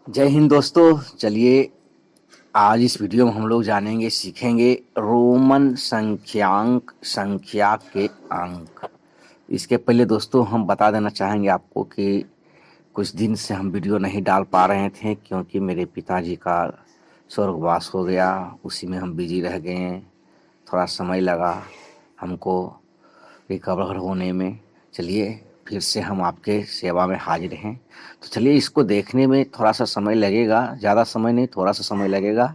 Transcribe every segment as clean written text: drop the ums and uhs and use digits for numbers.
जय हिंद दोस्तों। चलिए आज इस वीडियो में हम लोग जानेंगे सीखेंगे रोमन संख्यांक संख्या के अंक। इसके पहले दोस्तों हम बता देना चाहेंगे आपको कि कुछ दिन से हम वीडियो नहीं डाल पा रहे थे क्योंकि मेरे पिताजी का स्वर्गवास हो गया। उसी में हम बिजी रह गए हैं। थोड़ा समय लगा हमको रिकवर होने में। चलिए फिर से हम आपके सेवा में हाजिर हैं। तो चलिए इसको देखने में थोड़ा सा समय लगेगा, ज़्यादा समय नहीं, थोड़ा सा समय लगेगा,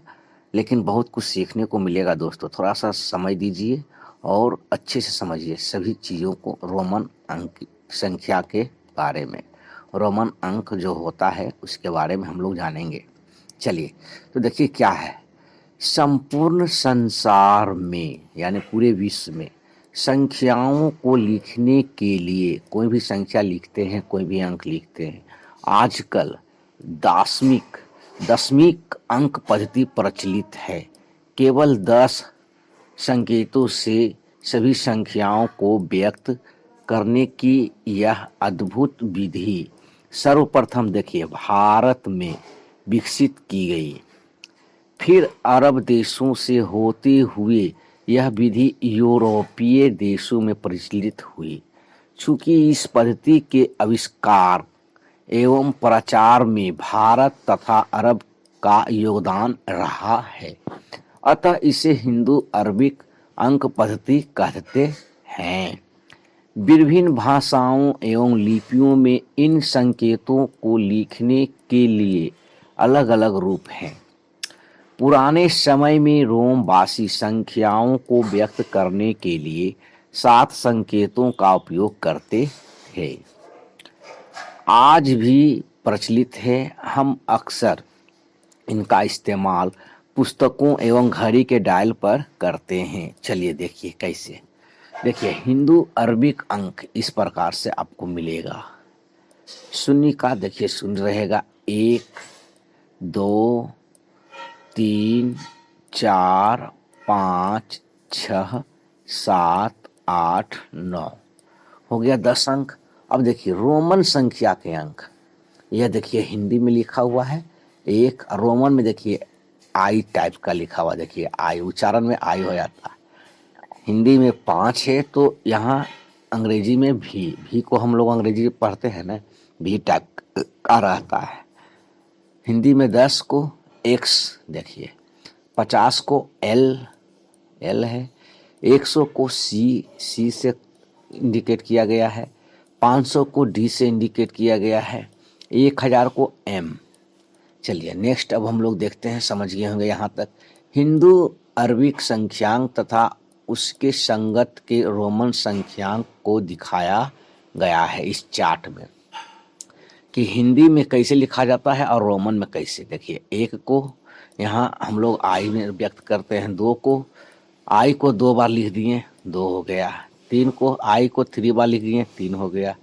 लेकिन बहुत कुछ सीखने को मिलेगा दोस्तों। थोड़ा सा समय दीजिए और अच्छे से समझिए सभी चीज़ों को। रोमन अंक संख्या के बारे में, रोमन अंक जो होता है उसके बारे में हम लोग जानेंगे। चलिए तो देखिए क्या है। संपूर्ण संसार में यानी पूरे विश्व में संख्याओं को लिखने के लिए कोई भी संख्या लिखते हैं, कोई भी अंक लिखते हैं, आजकल दार्शनिक दशमिक अंक पद्धति प्रचलित है। केवल 10 संकेतों से सभी संख्याओं को व्यक्त करने की यह अद्भुत विधि सर्वप्रथम देखिए भारत में विकसित की गई। फिर अरब देशों से होते हुए यह विधि यूरोपीय देशों में प्रचलित हुई। चूंकि इस पद्धति के आविष्कार एवं प्रचार में भारत तथा अरब का योगदान रहा है, अतः इसे हिंदू अरबिक अंक पद्धति कहते हैं। विभिन्न भाषाओं एवं लिपियों में इन संकेतों को लिखने के लिए अलग अलग रूप हैं। पुराने समय में रोमवासी संख्याओं को व्यक्त करने के लिए 7 संकेतों का उपयोग करते थे। आज भी प्रचलित है। हम अक्सर इनका इस्तेमाल पुस्तकों एवं घड़ी के डायल पर करते हैं। चलिए देखिए कैसे। देखिए हिंदू अरबिक अंक इस प्रकार से आपको मिलेगा। शून्य का देखिए शून्य रहेगा, 1 2 3 4 5 6 7 8 9 हो गया 10 अंक। अब देखिए रोमन संख्या के अंक, यह देखिए हिंदी में लिखा हुआ है। एक रोमन में देखिए आई टाइप का लिखा हुआ, देखिए आई उच्चारण में आई हो जाता है। हिंदी में 5 है तो यहाँ अंग्रेजी में भी को हम लोग अंग्रेजी पढ़ते हैं ना, भी टाइप का रहता है। हिंदी में 10 को एक्स देखिए, 50 को एल है, 100 को सी से इंडिकेट किया गया है, 500 को डी से इंडिकेट किया गया है, 1000 को एम। चलिए नेक्स्ट अब हम लोग देखते हैं, समझ गए होंगे यहाँ तक। हिंदू अरबिक संख्यांक तथा उसके संगत के रोमन संख्यांक को दिखाया गया है इस चार्ट में कि हिंदी में कैसे लिखा जाता है और रोमन में कैसे। देखिए 1 को यहाँ हम लोग आई में व्यक्त करते हैं, 2 को आई को 2 बार लिख दिए, 2 हो गया। 3 को आई को 3 बार लिख दिए, 3 हो गया।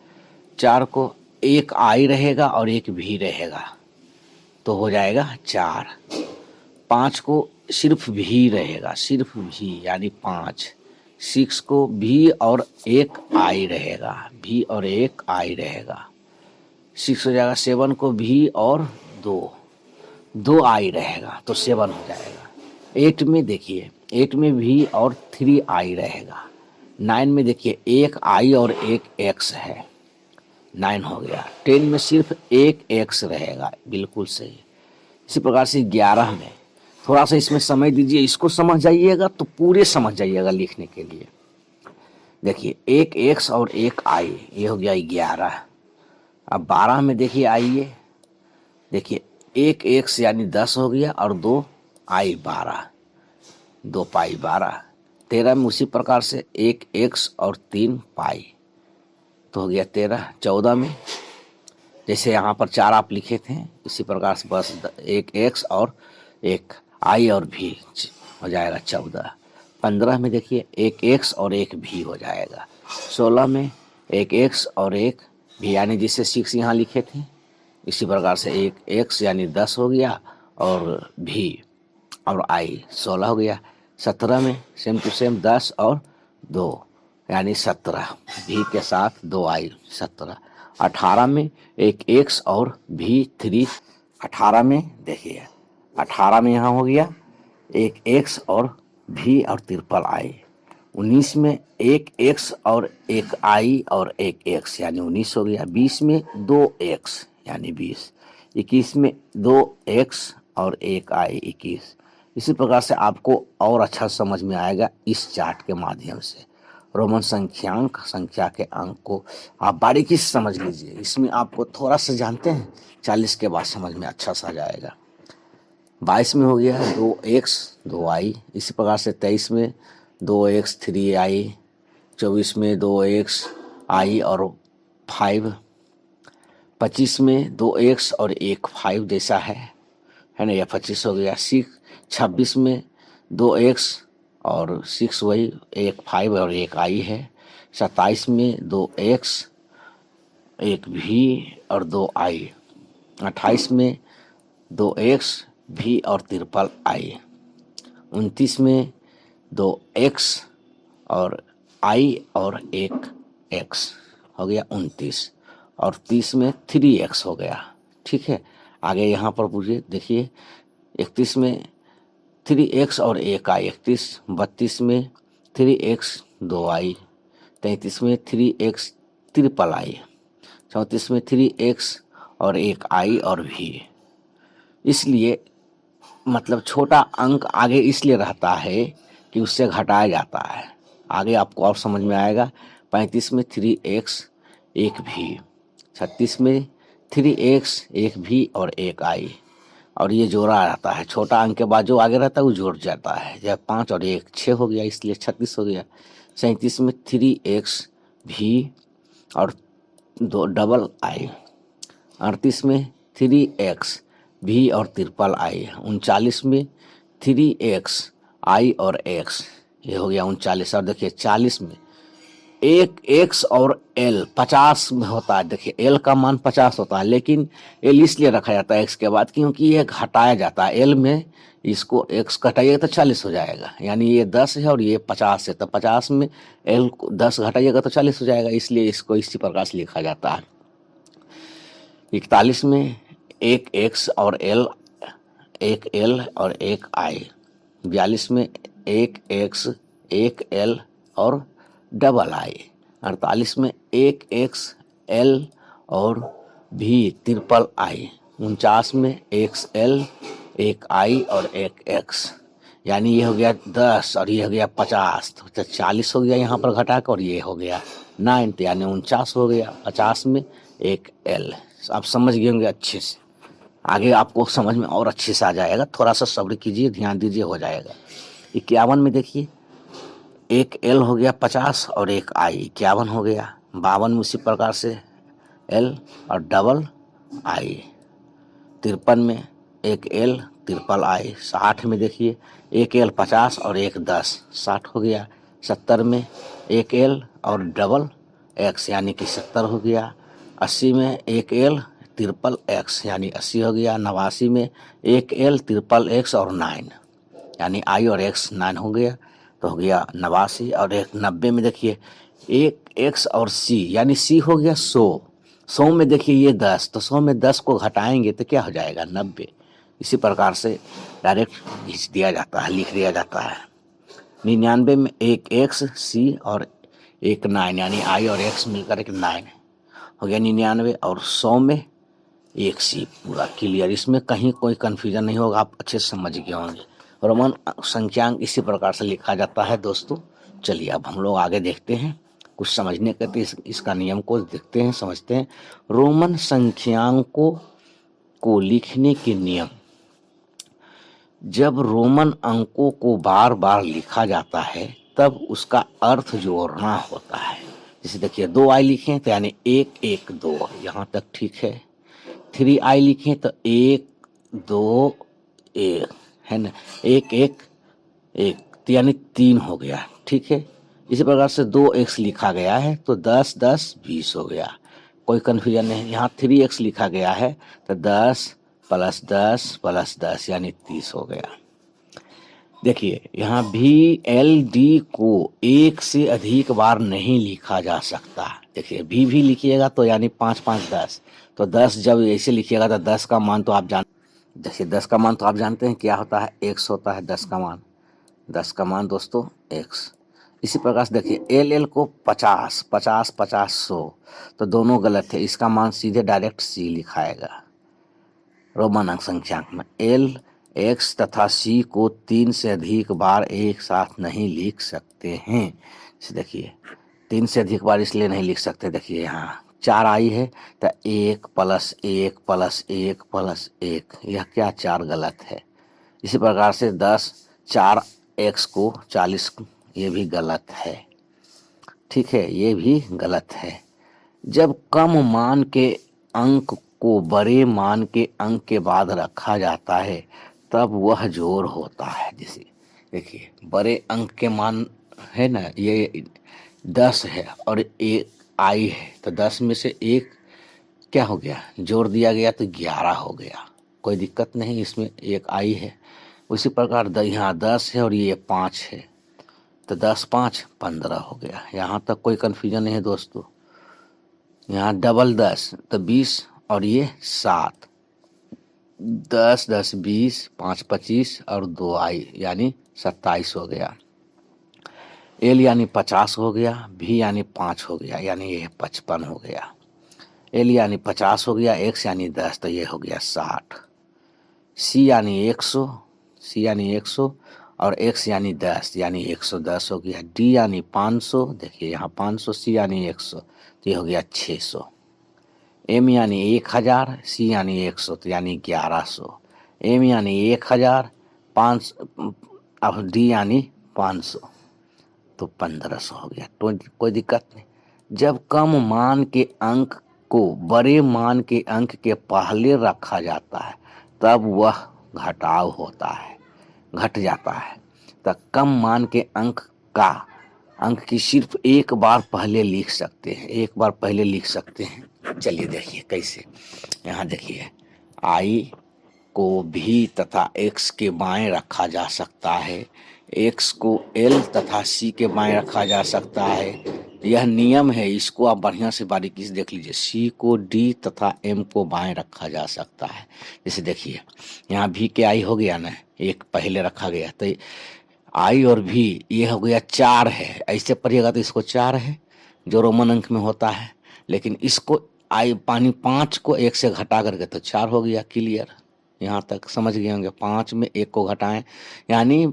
4 को एक आई रहेगा और एक भी रहेगा तो हो जाएगा 4। 5 को सिर्फ भी रहेगा, सिर्फ भी यानी 5। 6 को भी और एक आई रहेगा, भी और एक आई रहेगा, 6 हो जाएगा। 7 को भी और 2 आई रहेगा तो 7 हो जाएगा। 8 में देखिए 8 में भी और 3 आई रहेगा। 9 में देखिए एक आई और एक एक्स है, 9 हो गया। 10 में सिर्फ एक एक्स रहेगा, बिल्कुल सही। इसी प्रकार से 11 में थोड़ा सा इसमें समय दीजिए, इसको समझ जाइएगा तो पूरे समझ जाइएगा लिखने के लिए। देखिए एक एक्स और एक आई, ये हो गया 11। अब 12 में देखिए आइए, देखिए एक एक्स यानी 10 हो गया और 2 आई 12, 2 पाई 12। 13 में उसी प्रकार से एक एक्स और 3 पाई तो हो गया 13। 14 में जैसे यहाँ पर 4 आप लिखे थे इसी प्रकार से बस एक एक्स और एक आई और भी हो जाएगा 14। 15 में देखिए एक एक्स और एक भी हो जाएगा। 16 में एक एक्स और एक भी यानी जिससे 6 यहाँ लिखे थे इसी प्रकार से एक एक्स यानी 10 हो गया और भी और आई 16 हो गया। 17 में सेम टू सेम 10 और 2 यानी 17, भी के साथ 2 आई 17। 18 में एक एक्स और भी 3 18 में देखिए 18 में यहाँ हो गया एक एक्स और भी और ट्रिपल आई। 19 में एक एक्स और एक आई और एक एक्स यानी 19 हो गया। 20 में 2 एक्स यानी 20। 21 में 2 एक्स और एक आई 21। इसी प्रकार से आपको और अच्छा समझ में आएगा इस चार्ट के माध्यम से। रोमन संख्यांक संख्या के अंक को आप बारीकी से समझ लीजिए। इसमें आपको थोड़ा सा जानते हैं 40 के बाद समझ में अच्छा सा जाएगा। 22 में हो गया 2 एक्स 2 आई। इसी प्रकार से 23 में 2 एक्स 3 आई। 24 में 2 एक्स आई और 5। 25 में 2 एक्स और एक 5 जैसा है ना, यह 25 हो गया। 26 में 2 एक्स और 6 वही एक 5 और एक आई है। 27 में 2 एक्स एक भी और 2 आई। 28 में 2 एक्स भी और ट्रिपल आई। 29 में 2 एक्स और आई और एक एक्स हो गया 29। और 30 में 3 एक्स हो गया। ठीक है, आगे यहाँ पर पूछिए देखिए 31 में 3 एक्स और एक आई 31। 32 में 3 एक्स 2 आई। 33 में 3 एक्स ट्रिपल आई। 34 में 3 एक्स और एक आई और भी। इसलिए मतलब छोटा अंक आगे इसलिए रहता है कि उससे घटाया जाता है। आगे आपको और समझ में आएगा। 35 में 3 एक्स एक भी। 36 में 3 एक्स एक भी और एक आई और ये जोड़ा रहता है। छोटा अंक के बाद जो आगे रहता है वो जोड़ जाता है। जब 5 और 1 6 हो गया, इसलिए 36 हो गया। 37 में 3 एक्स भी और 2 डबल आई। 38 में 3 एक्स भी और ट्रिपल आई। 39 में 3 एक्स आई और एक्स, ये हो गया 39। और देखिए 40 में एक एक्स और एल 50 में होता है। देखिए एल का मान 50 होता है, लेकिन एल इसलिए रखा जाता है एक्स के बाद क्योंकि ये घटाया जाता है। एल में इसको एक्स घटाइएगा तो 40 हो जाएगा, यानी ये 10 है और ये 50 है, तो 50 में एल को 10 घटाइएगा तो 40 हो जाएगा, इसलिए इसको इसी प्रकार से लिखा जाता है। 41 में एक एक्स और एल एक एल और एक आई। 42 में एक एक्स एक एल और डबल आई। 48 में एक एक्स एल और भी ट्रिपल आई। 49 में एक्स एल एक आई और एक एक्स, यानी ये हो गया 10 और ये हो गया 50, तो 40 हो गया यहाँ पर घटा कर, और ये हो गया 9, यानी 49 हो गया। 50 में एक एल। आप समझ गए होंगे अच्छे से। आगे आपको समझ में और अच्छे से आ जाएगा। थोड़ा सा सब्र कीजिए, ध्यान दीजिए, हो जाएगा। 51 में देखिए एक एल हो गया 50 और एक आई 51 हो गया। 52 में उसी प्रकार से एल और डबल आई। 53 में एक एल ट्रिपल आई। 60 में देखिए एक एल 50 और एक 10 60 हो गया। 70 में एक एल और डबल एक्स यानी कि 70 हो गया। 80 में एक एल ट्रिपल एक्स यानी 80 हो गया। 89 में एक एल ट्रिपल एक्स और 9 यानी आई और एक्स 9 हो गया, तो हो गया 89। और एक 90 में देखिए एक एक्स और सी यानी सी हो गया 100। 100 में देखिए ये 10, तो 100 में 10 को घटाएंगे तो क्या हो जाएगा 90। इसी प्रकार से डायरेक्ट खींच दिया जाता है, लिख दिया जाता है। 99 में एक एक्स सी और एक 9 यानी आई और एक्स मिलकर एक 9 हो गया 99। और 100 में एक सी, पूरा क्लियर। इसमें कहीं कोई कन्फ्यूजन नहीं होगा, आप अच्छे से समझ गए होंगे। रोमन संख्यांक इसी प्रकार से लिखा जाता है दोस्तों। चलिए अब हम लोग आगे देखते हैं, कुछ समझने के इसका नियम को देखते हैं, समझते हैं। रोमन संख्यांकों को लिखने के नियम। जब रोमन अंकों को बार बार लिखा जाता है तब उसका अर्थ जोड़ना होता है। जैसे देखिए 2 आई लिखें तो यानी 1 1 2, यहाँ तक ठीक है। 3 आई लिखें तो 1 2 1 है ना, 1 1 1 यानी 3 हो गया, ठीक है। इसी प्रकार से 2 एक्स लिखा गया है तो 10 10 20 हो गया, कोई कन्फ्यूजन नहीं। यहाँ 3 एक्स लिखा गया है तो 10 + 10 + 10 यानी 30 हो गया। देखिए यहाँ VLD को 1 से अधिक बार नहीं लिखा जा सकता। देखिए भी लिखिएगा तो यानी 5 5 10, तो 10 जब ऐसे लिखिएगा तो 10 का मान तो आप जान जैसे 10 का मान तो आप जानते हैं क्या होता है, x होता है 10 का मान। 10 का मान दोस्तों x। इसी प्रकार से देखिए एल एल को 50 50 50 100, तो दोनों गलत है। इसका मान सीधे डायरेक्ट सी लिखाएगा रोमन अंक संख्यांक में। एल एक्स तथा सी को 3 से अधिक बार एक साथ नहीं लिख सकते हैं। जैसे देखिए 3 से अधिक बार इसलिए नहीं लिख सकते, देखिए यहाँ 4 आई है तो 1 प्लस 1 प्लस 1 प्लस 1, यह क्या 4 गलत है। इसी प्रकार से 10 4 एक्स को 40, ये भी गलत है। ठीक है, ये भी गलत है। जब कम मान के अंक को बड़े मान के अंक के बाद रखा जाता है तब वह जोड़ होता है। जैसे देखिए बड़े अंक के मान है ना, ये 10 है और एक आई है, तो 10 में से एक क्या हो गया, जोड़ दिया गया तो 11 हो गया। कोई दिक्कत नहीं, इसमें एक आई है। उसी प्रकार यहाँ 10 है और ये 5 है, तो 10 5 15 हो गया। यहाँ तक कोई कन्फ्यूजन नहीं है दोस्तों। यहाँ डबल 10 तो 20 और ये 7, 10 10 20 5 25 और 2 आई यानी 27 हो गया। एल यानी 50 हो गया, भी यानी 5 हो गया यानी ये 55 हो गया। एल यानी 50 हो गया, एक्स यानी 10 तो ये हो गया 60। सी यानी 100, सी यानी 100 और एक्स यानी 10 यानी 110 हो गया। डी यानी 500, देखिए यहाँ 500, सी यानी 100 तो ये हो गया 600। एम यानी 1000, सी यानी 100 तो यानी 1100। एम यानी 1000, 5, अब डी यानी 500 तो 1500 हो गया। तो कोई दिक्कत नहीं। जब कम मान के अंक को बड़े मान के अंक के पहले रखा जाता है तब वह घटाव होता है, घट जाता है। तो कम मान के अंक का अंक की सिर्फ एक बार पहले लिख सकते हैं, एक बार पहले लिख सकते हैं। चलिए देखिए कैसे। यहाँ देखिए आई को भी तथा एक्स के बाएं रखा जा सकता है, एक्स को एल तथा सी के बाएं रखा जा सकता है। यह नियम है, इसको आप बढ़िया से बारीकी से देख लीजिए। सी को डी तथा एम को बाएं रखा जा सकता है। जैसे देखिए यहाँ भी के आई हो गया ना, एक पहले रखा गया तो आई और भी ये हो गया 4 है। ऐसे पढ़िएगा तो इसको 4 है जो रोमन अंक में होता है, लेकिन इसको आई पानी 5 को 1 से घटा करके तो 4 हो गया। क्लियर, यहाँ तक समझ गए होंगे। 5 में 1 को घटाएं यानी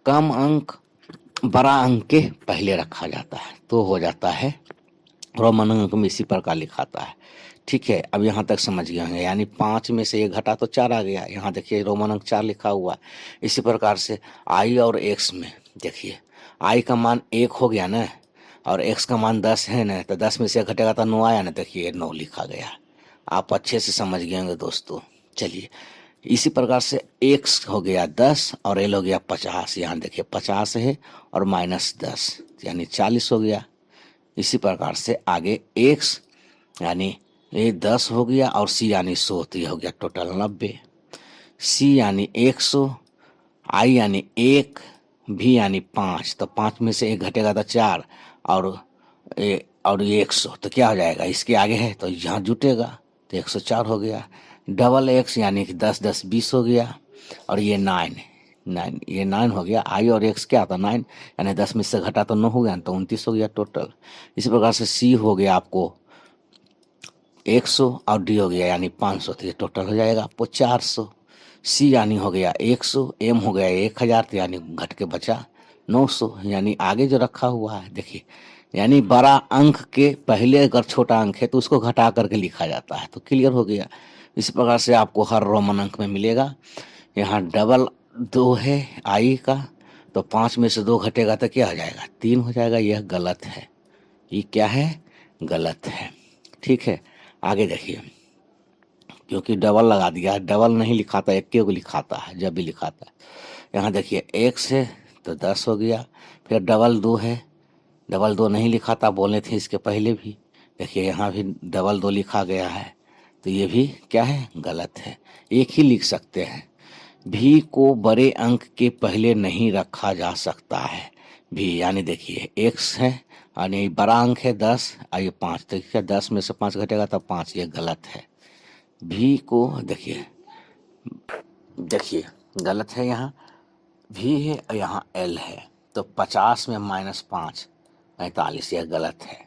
कम अंक बड़ा अंक के पहले रखा जाता है तो हो जाता है रोमन अंक में इसी प्रकार लिखाता है। ठीक है, अब यहाँ तक समझ गए होंगे। यानी 5 में से 1 घटा तो 4 आ गया। यहाँ देखिए रोमन अंक 4 लिखा हुआ है। इसी प्रकार से आई और एक्स में देखिए आई का मान 1 हो गया ना और एक्स का मान 10 है ना, तो 10 में से 1 घटेगा तो 9 आया ना, देखिए 9 लिखा गया। आप अच्छे से समझ गए होंगे दोस्तों। चलिए इसी प्रकार से एक्स हो गया 10 और एल हो गया 50। यहाँ देखिए 50 है और -10 यानी 40 हो गया। इसी प्रकार से आगे एक्स यानी ये 10 हो गया और सी यानी 100 तो ये हो गया टोटल 90। सी यानी 100, आई यानी 1, भी यानी 5 तो 5 में से 1 घटेगा तो 4 और ये 100 तो क्या हो जाएगा, इसके आगे है तो यहाँ जुटेगा तो 104 हो गया। डबल एक्स यानी कि 10 10 20 हो गया और ये 9 ये 9 हो गया। आई और एक्स क्या था 9 यानी 10 में से घटा तो 9 हो गया तो 29 हो गया टोटल। इसी प्रकार से सी हो गया आपको 100 और डी हो गया यानी 500 तो ये टोटल हो जाएगा आपको 400। सी यानी हो गया 100, एम हो गया 1000 तो यानी घट के बचा 900। यानी आगे जो रखा हुआ है देखिए, यानी बड़ा अंक के पहले अगर छोटा अंक है तो उसको घटा करके लिखा जाता है। तो क्लियर हो गया। इस प्रकार से आपको हर रोमन अंक में मिलेगा। यहाँ डबल 2 है आई का तो 5 में से 2 घटेगा तो क्या हो जाएगा 3 हो जाएगा। यह गलत है, ये क्या है, गलत है। ठीक है, आगे देखिए क्योंकि डबल लगा दिया, डबल नहीं लिखाता, एक को लिखाता है जब भी लिखाता है। यहाँ देखिए एक्स है तो 10 हो गया, फिर डबल 2 है, डबल 2 नहीं लिखाता, बोले थे इसके पहले भी। देखिए यहाँ भी डबल 2 लिखा गया है तो ये भी क्या है, गलत है। एक ही लिख सकते हैं। भी को बड़े अंक के पहले नहीं रखा जा सकता है। भी यानी देखिए एक्स है यानी बड़ा अंक है 10 और ये 5 तो क्या 10 में से 5 घटेगा तो 5, ये गलत है। भी को देखिए देखिए गलत है, यहाँ भी है और यहाँ एल है, तो 50 में -5 45, यह गलत है।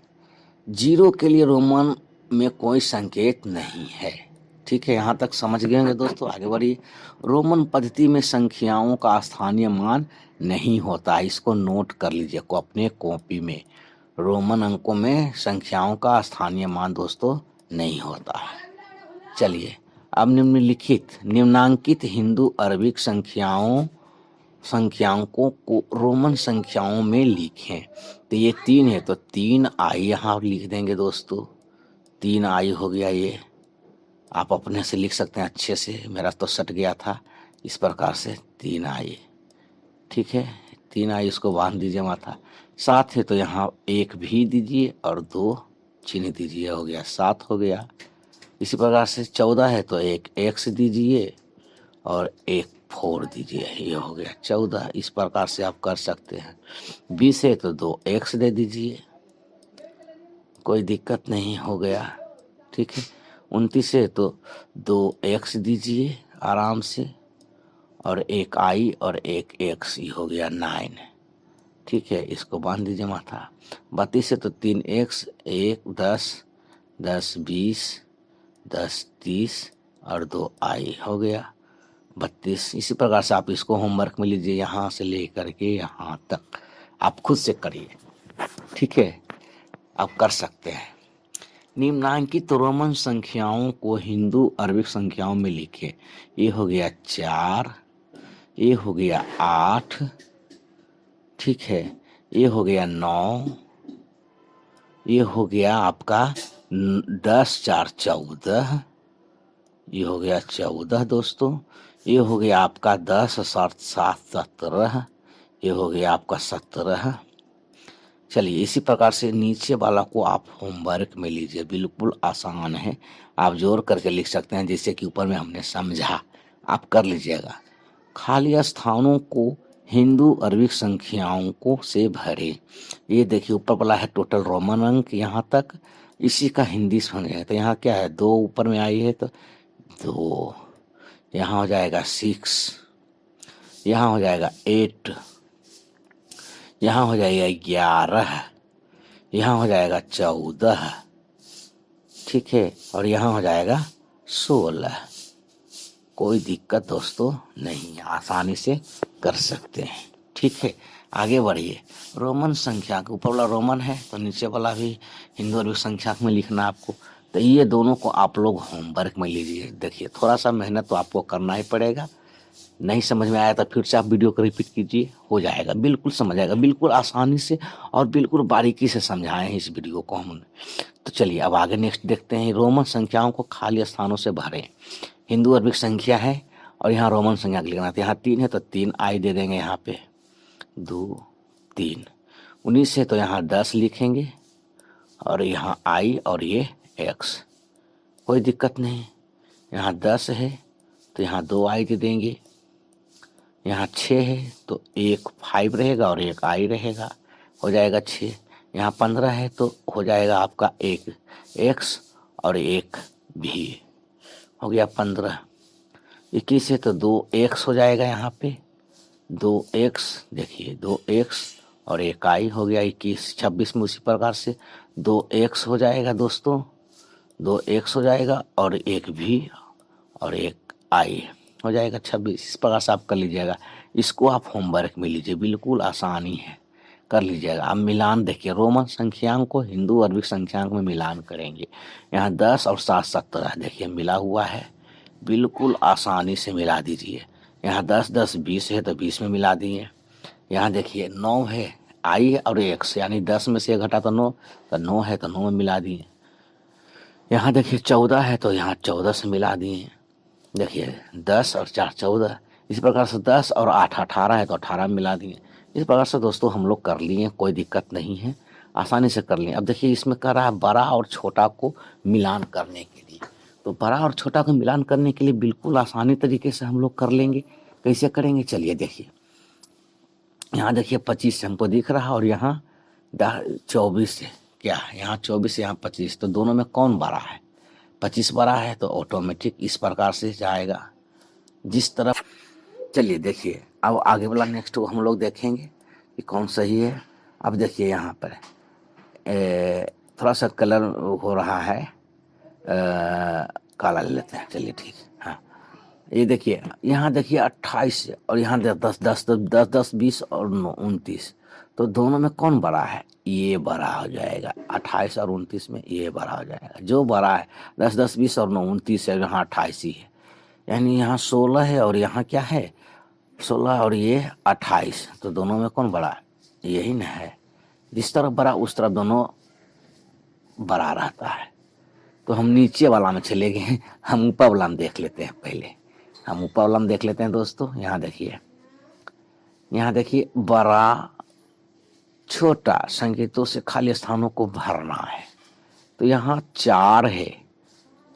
जीरो के लिए रोमन में कोई संकेत नहीं है। ठीक है, यहाँ तक समझ गए होंगे दोस्तों। आगे बढ़िए। रोमन पद्धति में संख्याओं का स्थानीय मान नहीं होता, इसको नोट कर लीजिए को अपने कॉपी में। रोमन अंकों में संख्याओं का स्थानीय मान दोस्तों नहीं होता है। चलिए अब निम्नांकित हिंदू अरबिक संख्याओं को रोमन संख्याओं में लिखें। तो ये 3 है तो 3i यहाँ लिख देंगे दोस्तों। 3i हो गया, ये आप अपने से लिख सकते हैं अच्छे से, मेरा तो सट गया था। इस प्रकार से 3i, ठीक है, 3i इसको बांध दीजिए माथा। 7 है तो यहाँ 1 भी दीजिए और 2 चिन्ह दीजिए, हो गया 7 हो गया। इसी प्रकार से 14 है तो 1 x दीजिए और 1 4 दीजिए, ये हो गया 14। इस प्रकार से आप कर सकते हैं। 20 है तो 2 x दे दीजिए, कोई दिक्कत नहीं, हो गया, ठीक है। 29 है तो 2 x दीजिए आराम से और 1 i और 1 x, ये हो गया 9, ठीक है, इसको बांध दीजिए माथा। 32 है तो 3 x 1 10 10 20 10 30 और 2 i, हो गया 32। इसी प्रकार से आप इसको होमवर्क में लीजिए, यहाँ से लेकर के यहाँ तक आप खुद से करिए, ठीक है, आप कर सकते हैं। निम्नांकित रोमन संख्याओं को हिंदू अरबिक संख्याओं में लिखें। ये हो गया 4, ये हो गया 8, ठीक है, ये हो गया 9, ये हो गया आपका 10 4 14, ये हो गया 14 दोस्तों। ये हो गया आपका 10 7 7 17, ये हो गया आपका 17। चलिए इसी प्रकार से नीचे वाला को आप होमवर्क में लीजिए, बिल्कुल आसान है, आप जोड़ करके लिख सकते हैं, जैसे कि ऊपर में हमने समझा, आप कर लीजिएगा। खाली स्थानों को हिंदू अरबिक संख्याओं को से भरे। ये देखिए ऊपर वाला है टोटल रोमन अंक यहाँ तक, इसी का हिंदी समझे। तो यहाँ क्या है, 2 ऊपर में आई है तो 2, यहाँ हो जाएगा 6, यहाँ हो जाएगा 8, यहाँ हो जाएगा 11, यहाँ हो जाएगा 14, ठीक है, और यहाँ हो जाएगा 16। कोई दिक्कत दोस्तों नहीं, आसानी से कर सकते हैं, ठीक है। आगे बढ़िए। रोमन संख्या के ऊपर वाला रोमन है तो नीचे वाला भी हिंदू अरबिक संख्या में लिखना आपको। तो ये दोनों को आप लोग होमवर्क में लीजिए। देखिए थोड़ा सा मेहनत तो आपको करना ही पड़ेगा, नहीं समझ में आया तो फिर से आप वीडियो को रिपीट कीजिए, हो जाएगा, बिल्कुल समझ आएगा, बिल्कुल आसानी से और बिल्कुल बारीकी से समझाए हैं इस वीडियो को हमने। तो चलिए अब आगे नेक्स्ट देखते हैं। रोमन संख्याओं को खाली स्थानों से भरें। हिंदू अरबिक संख्या है और यहाँ रोमन संख्या लिखना है। यहाँ 3 है तो 3 i दे देंगे, यहाँ पे 2 3। 19 है तो यहाँ 10 लिखेंगे और यहाँ i और ये x, कोई दिक्कत नहीं। यहाँ 10 है तो यहाँ 2 i दे देंगे। यहाँ 6 है तो 1 5 रहेगा और 1 i रहेगा, हो जाएगा 6। यहाँ 15 है तो हो जाएगा आपका 1 x और 1 भी, हो गया 15। 21 है तो 2 x हो जाएगा, यहाँ पे 2 x, देखिए 2 x और 1 i, हो गया 21। 26 में उसी प्रकार से 2 x हो जाएगा दोस्तों, 2 x हो जाएगा और 1 भी और 1 i, हो जाएगा 26। इस प्रकार से आप कर लीजिएगा। इसको आप होमवर्क में लीजिए, बिल्कुल आसानी है, कर लीजिएगा। अब मिलान देखिए, रोमन संख्याओं को हिंदू अरबिक संख्याओं में मिलान करेंगे। यहाँ 10 और 7 17, देखिए मिला हुआ है, बिल्कुल आसानी से मिला दीजिए। यहाँ 10 10 20 है तो 20 में मिला दिए। यहाँ देखिए 9 है i और x, यानी 10 में से 1 घटा तो 9, तो 9 है तो 9 में मिला दिए। यहाँ देखिए 14 है तो यहाँ 14 से मिला दिए। देखिए 10 और 4 14। इसी प्रकार से 10 और 8 18 है तो 18 में मिला दिए। इस प्रकार से दोस्तों हम लोग कर लिए, कोई दिक्कत नहीं है, आसानी से कर लिए। अब देखिए इसमें कर रहा है बड़ा और छोटा को मिलान करने के लिए। तो बड़ा और छोटा को मिलान करने के लिए बिल्कुल आसानी तरीके से हम लोग कर लेंगे। कैसे करेंगे, चलिए देखिए। यहाँ देखिए 25 हमको दिख रहा है और यहाँ 24 है, क्या यहाँ 24 यहाँ 25, तो दोनों में कौन बड़ा है, 25 बड़ा है तो ऑटोमेटिक इस प्रकार से जाएगा। जिस तरफ, चलिए देखिए अब आगे वाला नेक्स्ट हम लोग देखेंगे कि कौन सही है। अब देखिए यहाँ पर थोड़ा सा कलर हो रहा है, काला ले लेते हैं, चलिए ठीक है। हाँ, ये देखिए यहाँ देखिए 28 और यहाँ 10, 20 और 29, तो दोनों में कौन बड़ा है? ये बड़ा हो जाएगा। 28 और 29 में ये बड़ा हो जाएगा। जो बड़ा है 10, 20 और 29 है, यहाँ 28 ही है, यानी यहाँ 16 है और यहाँ क्या है 16 और ये 28, तो दोनों में कौन बड़ा है? यही ना है। जिस तरफ बड़ा उस तरफ दोनों बड़ा रहता है। तो हम नीचे वाला में चले गए, हम ऊपर वाला में देख लेते हैं। पहले हम ऊपर वाला में देख लेते हैं दोस्तों। यहाँ देखिए, यहाँ देखिए बड़ा छोटा संकेतों से खाली स्थानों को भरना है। तो यहाँ 4 है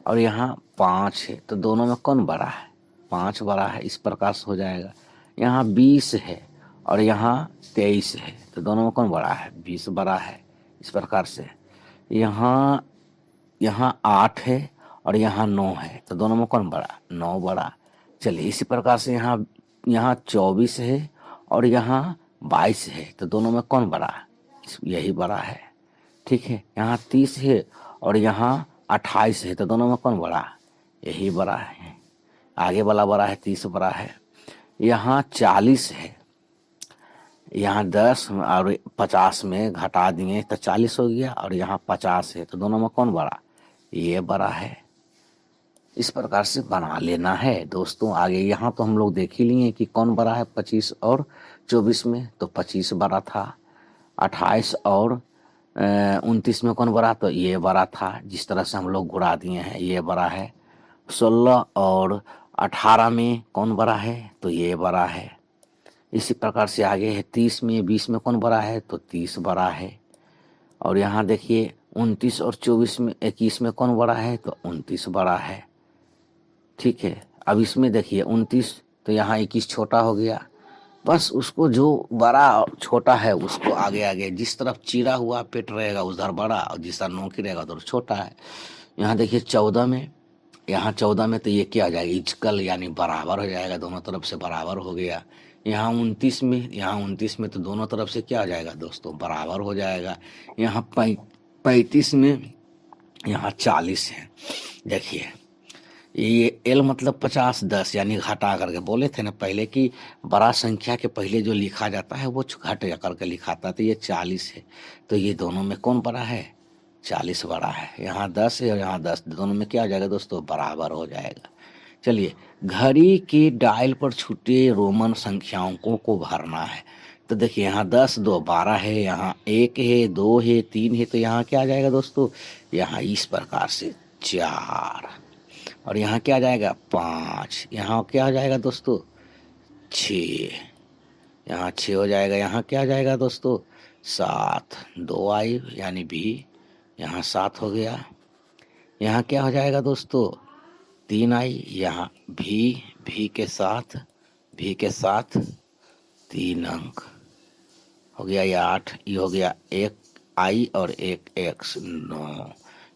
और यहाँ 5 है, तो दोनों में कौन बड़ा है? 5 बड़ा है, इस प्रकार से हो जाएगा। यहाँ 20 है और यहाँ 23 है, तो दोनों में कौन बड़ा है? 20 बड़ा है, इस प्रकार से। यहाँ 8 है और यहाँ 9 है, तो दोनों में कौन बड़ा? 9 बड़ा। चलिए इसी प्रकार से यहाँ 24 है और यहाँ 22 है, तो दोनों में कौन बड़ा? यही बड़ा है, ठीक है। यहाँ 30 है और यहाँ 28 है, तो दोनों में कौन बड़ा? यही बड़ा है। आगे वाला बड़ा है, 30 बड़ा है। यहाँ 40 है, यहाँ 10 और 50 में घटा दिए तो 40 हो गया, और यहाँ 50 है, तो दोनों में कौन बड़ा? ये बड़ा है। इस प्रकार से बना लेना है दोस्तों। आगे यहाँ तो हम लोग देख ही लिए कि कौन बड़ा है 25 और 24 में, तो 25 बड़ा था। 28 और 29 में कौन बड़ा? तो ये बड़ा था। जिस तरह से हम लोग घुरा दिए हैं, ये बड़ा है। 16 और 18 में कौन बड़ा है? तो ये बड़ा है। इसी प्रकार से आगे है 30 में 20 में कौन बड़ा है? तो 30 बड़ा है। और यहाँ देखिए 29 और 24 में 21 में कौन बड़ा है? तो 29 बड़ा है, ठीक है। अब इसमें देखिए 29, तो यहाँ 21 छोटा हो गया। बस उसको जो बड़ा और छोटा है उसको आगे आगे, जिस तरफ चिरा हुआ पेट रहेगा उधर बड़ा, और जिस तरफ नोकी रहेगा उधर छोटा है। यहाँ देखिए 14 में, यहाँ 14 में तो ये क्या आ जाएगा? इक्वल, यानी बराबर हो जाएगा, दोनों तरफ से बराबर हो गया। यहाँ 29 में, तो दोनों तरफ से क्या आ जाएगा दोस्तों? बराबर हो जाएगा। यहाँ 35 में, यहाँ 40 है। देखिए ये L मतलब 50, 10 यानी घटा करके, बोले थे ना पहले कि बड़ा संख्या के पहले जो लिखा जाता है वो घट करके लिखाता है। तो ये 40 है, तो ये दोनों में कौन बड़ा है? 40 बड़ा है। यहाँ 10 है और यहाँ 10, दोनों में क्या आ जाएगा दोस्तों? बराबर हो जाएगा। चलिए, घड़ी के डायल पर छूटे रोमन संख्याओं को भरना है। तो देखिए यहाँ 10, 2, 12 है, यहाँ 1 है, 2 है, 3 है, तो यहाँ क्या आ जाएगा दोस्तों? यहाँ इस प्रकार से 4, और यहाँ क्या आ जाएगा? 5, यहाँ क्या आ जाएगा दोस्तों? 6, यहाँ 6 हो जाएगा। यहाँ क्या आ जाएगा दोस्तों? 7, 2 आई यानी भी, यहाँ 7 हो गया। यहाँ क्या हो जाएगा दोस्तों? 3 आई, यहाँ भी के साथ 3 अंक हो गया, ये 8, ये हो गया 1 आई और 1 एक्स 9,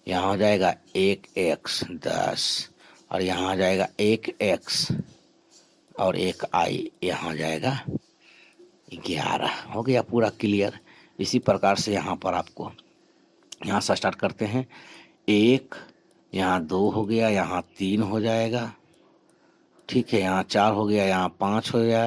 यहाँ हो जाएगा 1 एक्स 10, और यहाँ आ जाएगा 1 एक्स और 1 आई, यहाँ आ जाएगा 11। हो गया पूरा क्लियर। इसी प्रकार से यहाँ पर आपको, यहाँ से स्टार्ट करते हैं। 1, यहाँ 2 हो गया, यहाँ 3 हो जाएगा, ठीक है। यहाँ 4 हो गया, यहाँ 5 हो गया,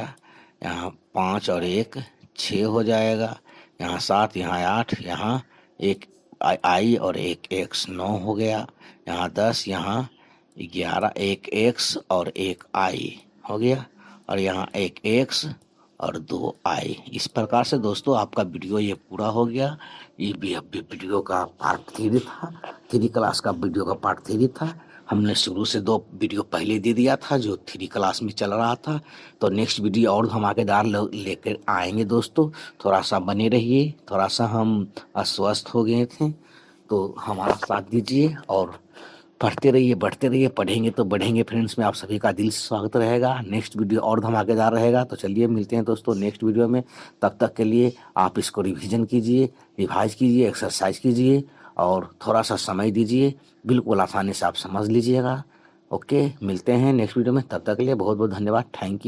यहाँ 5 और 1 6 हो जाएगा, यहाँ 7, यहाँ 8, यहाँ 1 आई और 1 एक्स 9 हो गया, यहाँ 10, यहाँ 11, 1 एक्स और 1 आई हो गया, और यहाँ 1 एक्स और 2 आई। इस प्रकार से दोस्तों आपका वीडियो ये पूरा हो गया। ये भी अभी वीडियो का पार्ट 3 था, 3 क्लास का वीडियो का पार्ट 3 था। हमने शुरू से 2 वीडियो पहले दे दिया था जो 3 क्लास में चल रहा था। तो नेक्स्ट वीडियो और धमाकेदार लेकर आएंगे दोस्तों। थोड़ा सा बने रहिए, थोड़ा सा हम अस्वस्थ हो गए थे, तो हमारा साथ दीजिए और पढ़ते रहिए, बढ़ते रहिए। पढ़ेंगे तो बढ़ेंगे फ्रेंड्स में आप सभी का दिल से स्वागत रहेगा। नेक्स्ट वीडियो और धमाकेदार रहेगा। तो चलिए मिलते हैं दोस्तों नेक्स्ट वीडियो में। तब तक के लिए आप इसको रिवीजन कीजिए, रिवाइज कीजिए, एक्सरसाइज कीजिए और थोड़ा सा समय दीजिए। बिल्कुल आसानी से आप समझ लीजिएगा। ओके, मिलते हैं नेक्स्ट वीडियो में, तब तक के लिए बहुत बहुत धन्यवाद, थैंक यू।